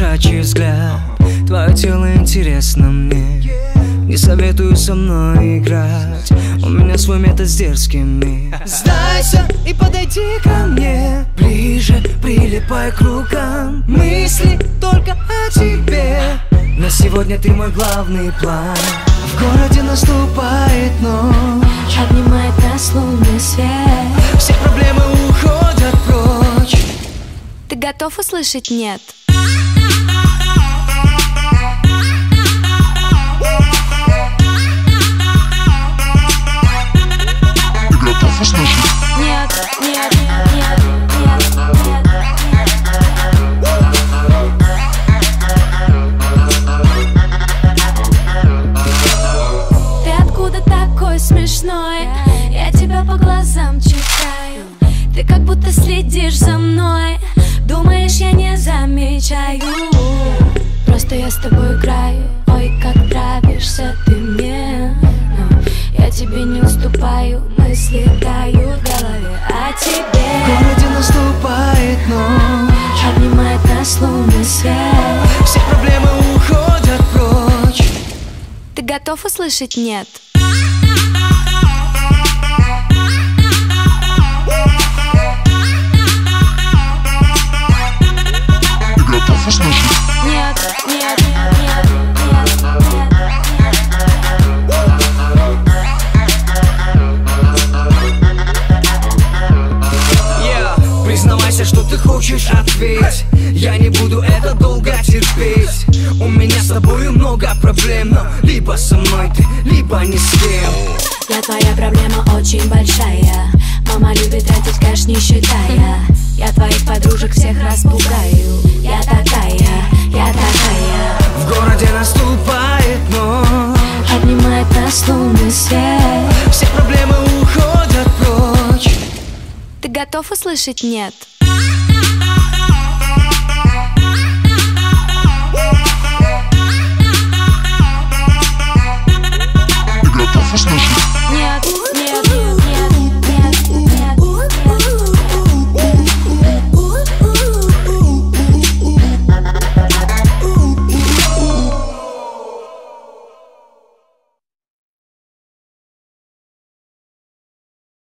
кошачий взгляд. Твое тело интересно мне. Не советую со мной играть. У меня свой метод с дерзкими. Сдайся и подойди ко мне ближе, прилипай к рукам. Мысли только о тебе. На сегодня ты мой главный план. В городе наступает ночь, обнимает нас лунный свет. все проблемы уходят прочь. Ты готов услышать «нет»? Готов услышать? Нет, нет, нет, нет, нет, нет. Ты откуда такой смешной? Я тебя по глазам читаю. Ты как будто следишь за мной. Думаешь, я не замечаю. Просто я с тобой играю. Ой, как нравишься ты мне. Но я тебе не уступаю. Мысли тают в голове о тебе. В городе наступает ночь, обнимает нас лунный свет. все проблемы уходят прочь. Ты готов услышать «нет»? Готов услышать? Нет, нет, нет, нет, нет, Yeah. Признавайся, что ты хочешь, ответь. Я не буду это долго терпеть. У меня с тобою много проблем, но либо со мной ты, либо ни с кем. Я твоя проблема очень большая. Мама любит тратить кэш, не считая. Я твоих подружек всех распугаю. Я такая, я такая. В городе наступает ночь, обнимает нас лунный свет. все проблемы уходят прочь. Ты готов услышать «нет»? Готов услышать?